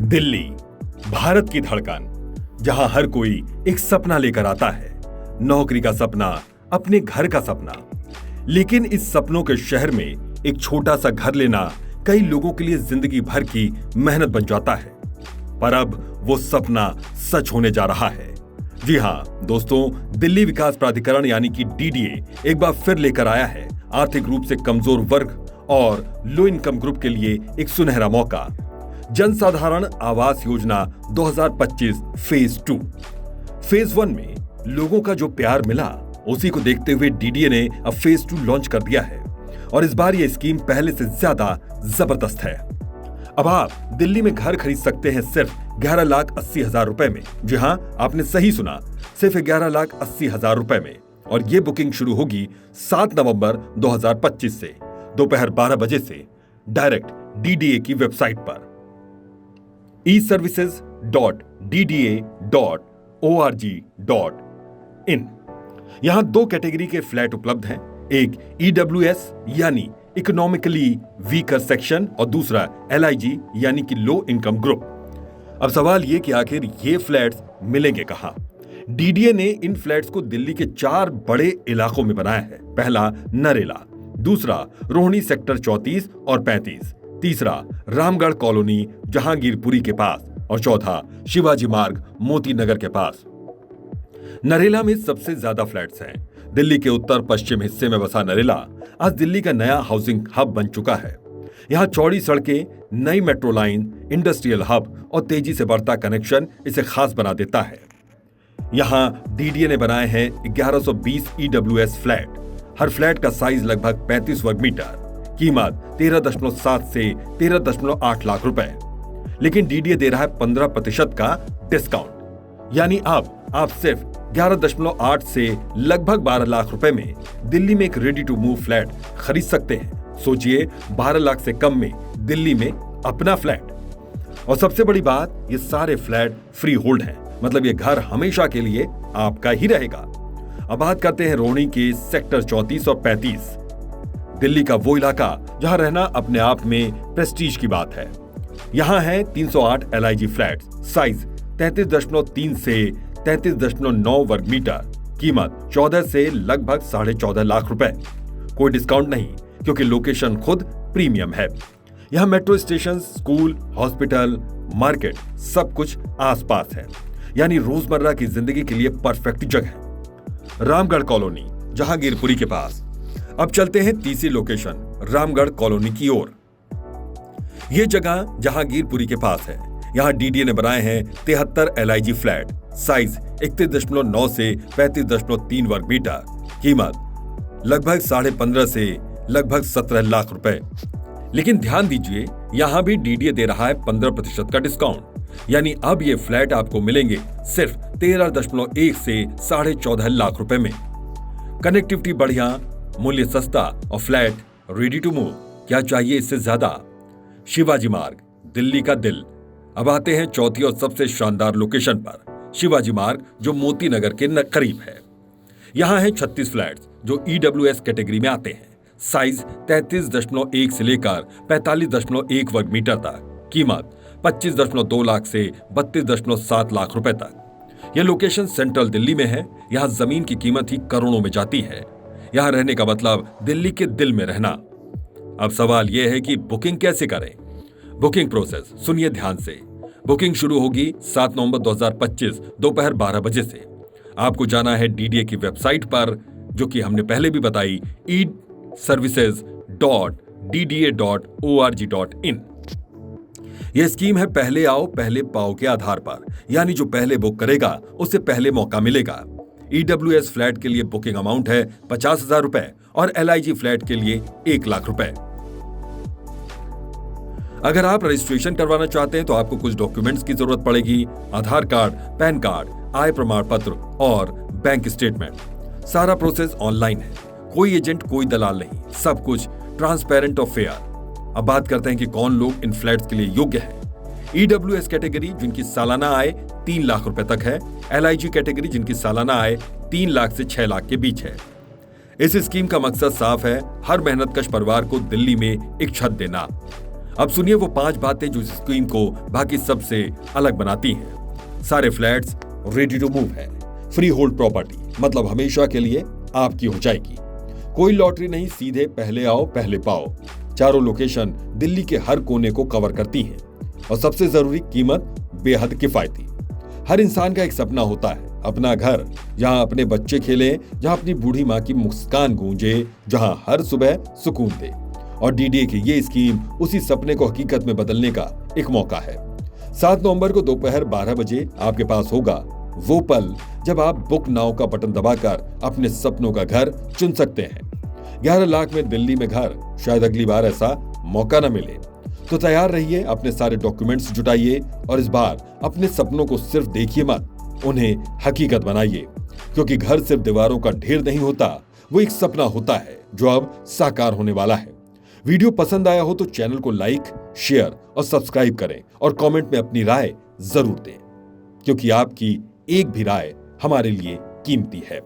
दिल्ली, भारत की धड़कन, जहां हर कोई एक सपना लेकर आता है, नौकरी का सपना, अपने घर का सपना। लेकिन इस सपनों के शहर में एक छोटा सा घर लेना कई लोगों के लिए जिंदगी भर की मेहनत बन जाता है। पर अब वो सपना सच होने जा रहा है। जी हां दोस्तों, दिल्ली विकास प्राधिकरण यानी कि डीडीए एक बार फिर लेकर आया है आर्थिक रूप से कमजोर वर्ग और लो इनकम ग्रुप के लिए एक सुनहरा मौका। जनसाधारण आवास योजना 2025 फेज 2। फेज 1 में लोगों का जो प्यार मिला, उसी को देखते हुए डीडीए ने अब फेज 2 लॉन्च कर दिया है और इस बार यह स्कीम पहले से ज्यादा जबरदस्त है। अब आप दिल्ली में घर खरीद सकते हैं सिर्फ 11,80,000 रुपए में। जी हां, आपने सही सुना, सिर्फ 11,80,000 रुपए में। और ये बुकिंग शुरू होगी 7 नवंबर 2025 से दोपहर 12 बजे से डायरेक्ट डीडीए की वेबसाइट पर eservices.dda.org.in। यहां 2 कैटेगरी के फ्लैट उपलब्ध हैं, एक ईडब्ल्यूएस यानी इकोनॉमिकली वीकर सेक्शन और दूसरा एलआईजी यानी कि लो इनकम ग्रुप। अब सवाल ये कि आखिर ये फ्लैट्स मिलेंगे कहां? डीडीए ने इन फ्लैट्स को दिल्ली के 4 बड़े इलाकों में बनाया है। पहला नरेला, दूसरा रोहिणी सेक्टर 34 और 35, तीसरा रामगढ़ कॉलोनी जहांगीरपुरी के पास और चौथा शिवाजी मार्ग मोती नगर के पास। नरेला में सबसे ज्यादा फ्लैट्स हैं। दिल्ली के उत्तर पश्चिम हिस्से में बसा नरेला आज दिल्ली का नया हाउसिंग हब बन चुका है। यहां चौड़ी सड़कें, नई मेट्रो लाइन, इंडस्ट्रियल हब और तेजी से बढ़ता कनेक्शन इसे खास बना देता है। यहां डीडीए ने बनाए हैं 1120 ईडब्ल्यूएस फ्लैट। हर फ्लैट का साइज लगभग 35 वर्ग मीटर, कीमत 13.7 से 13.8 लाख रुपए। लेकिन डीडीए दे रहा है 15% का डिस्काउंट, यानी आप सिर्फ 11.8 से लगभग 12 लाख रुपए में दिल्ली में एक रेडी टू मूव फ्लैट खरीद सकते हैं। सोचिए, 12 लाख से कम में दिल्ली में अपना फ्लैट। और सबसे बड़ी बात, ये सारे फ्लैट फ्री होल्ड हैं, मतलब ये घर हमेशा के लिए आपका ही रहेगा। अब बात करते हैं रोहिणी के सेक्टर 34 और 35। दिल्ली का वो इलाका जहां रहना अपने आप में प्रेस्टीज की बात है। यहां है 308 एलआईजी फ्लैट, साइज 33.3 से 33.9 वर्ग मीटर, कीमत 14 से लगभग 14.5 लाख रुपए। कोई डिस्काउंट नहीं, क्योंकि लोकेशन खुद प्रीमियम है। यहां metro station, school, hospital, market सब कुछ आसपास है, यानी रोजमर्रा की जिंदगी के लिए परफेक्ट जगह। रामगढ़ कॉलोनी जहांगीरपुरी के पास। अब चलते हैं तीसरी लोकेशन रामगढ़ कॉलोनी की ओर। यह जगह जहांगीरपुरी के पास है। यहां डीडीए ने बनाए हैं 73 एलआईजी फ्लैट, साइज 31.9 से 35.3 वर्ग मीटर, कीमत लगभग 15.5 से लगभग 17 लाख रुपए। लेकिन ध्यान दीजिए, यहां भी डीडीए दे रहा है 15% का डिस्काउंट, यानी अब ये फ्लैट आपको मिलेंगे सिर्फ 13.1 से 14.5 लाख रुपए में। कनेक्टिविटी बढ़िया, मूल्य सस्ता और फ्लैट रेडी टू मूव। क्या चाहिए इससे ज्यादा? शिवाजी मार्ग, दिल्ली का दिल। अब आते हैं चौथी और सबसे शानदार लोकेशन पर, शिवाजी मार्ग, जो मोती नगर के करीब है। यहां है 36 फ्लैट्स जो ईडब्ल्यूएस कैटेगरी में आते हैं, साइज 33.1 से लेकर 45.1 वर्ग मीटर तक, कीमत 25.2 लाख से 32.7 लाख रुपए तक। यह लोकेशन सेंट्रल दिल्ली में है। यहां जमीन की कीमत ही करोड़ों में जाती है। यहां रहने का मतलब दिल्ली के दिल में रहना। अब सवाल यह है कि बुकिंग कैसे करें? बुकिंग प्रोसेस सुनिए ध्यान से। बुकिंग शुरू होगी 7 नवंबर 2025 दोपहर 12 बजे से। आपको जाना है डीडीए की वेबसाइट पर, जो कि हमने पहले भी बताई, eservices.dda.org.in। यह स्कीम है पहले आओ पहले पाओ के आधार पर, यानी जो पहले बुक करेगा उसे पहले मौका मिलेगा। ईडब्ल्यूएस फ्लैट के लिए बुकिंग अमाउंट है 50,000 रुपए और एलआईजी फ्लैट के लिए 1 लाख रुपए। अगर आप रजिस्ट्रेशन करवाना चाहते हैं तो आपको कुछ डॉक्यूमेंट्स की जरूरत पड़ेगी, आधार कार्ड, पैन कार्ड, आय प्रमाण पत्र और बैंक स्टेटमेंट। सारा प्रोसेस ऑनलाइन है, कोई एजेंट, कोई दलाल नहीं, सब कुछ ट्रांसपेरेंट और फेयर। अब बात करते हैं कि कौन लोग इन फ्लैट्स के लिए योग्य है। ईडब्ल्यूएस कैटेगरी जिनकी सालाना आय 3 लाख रुपए तक है, एलआईजी कैटेगरी जिनकी सालाना आय 3 लाख से 6 लाख के बीच है। इस स्कीम का मकसद साफ है, हर मेहनतकश परिवार को दिल्ली में एक छत देना। अब सुनिए वो 5 बातें जो इस स्कीम को बाकी सबसे अलग बनाती हैं। सारे फ्लैट्स रेडी टू मूव है। फ्री होल्ड प्रॉपर्टी, मतलब हमेशा के लिए आपकी हो जाएगी। कोई लॉटरी नहीं, सीधे पहले आओ पहले पाओ। चारों लोकेशन दिल्ली के हर कोने को कवर करती हैं। और सबसे जरूरी, कीमत बेहद किफायती। हर इंसान का एक सपना होता है, अपना घर, जहां अपने बच्चे खेलें, जहां अपनी बूढ़ी मां की मुस्कान गूंजे, जहां हर सुबह सुकून दे। और डीडीए की ये स्कीम उसी सपने को हकीकत में बदलने का एक मौका है। 7 नवंबर को दोपहर 12 बजे आपके पास होगा वो पल जब आप बुक नाउ का बटन दबाकर अपने सपनों का घर चुन सकते हैं। 11 लाख में दिल्ली में घर, शायद अगली बार ऐसा मौका न मिले। तो तैयार रहिए, अपने सारे डॉक्यूमेंट्स जुटाइए और इस बार अपने सपनों को सिर्फ देखिए मत, उन्हें हकीकत बनाइए। क्योंकि घर सिर्फ दीवारों का ढेर नहीं होता, वो एक सपना होता है जो अब साकार होने वाला है। वीडियो पसंद आया हो तो चैनल को लाइक, शेयर और सब्सक्राइब करें और कमेंट में अपनी राय जरूर दें, क्योंकि आपकी एक भी राय हमारे लिए कीमती है।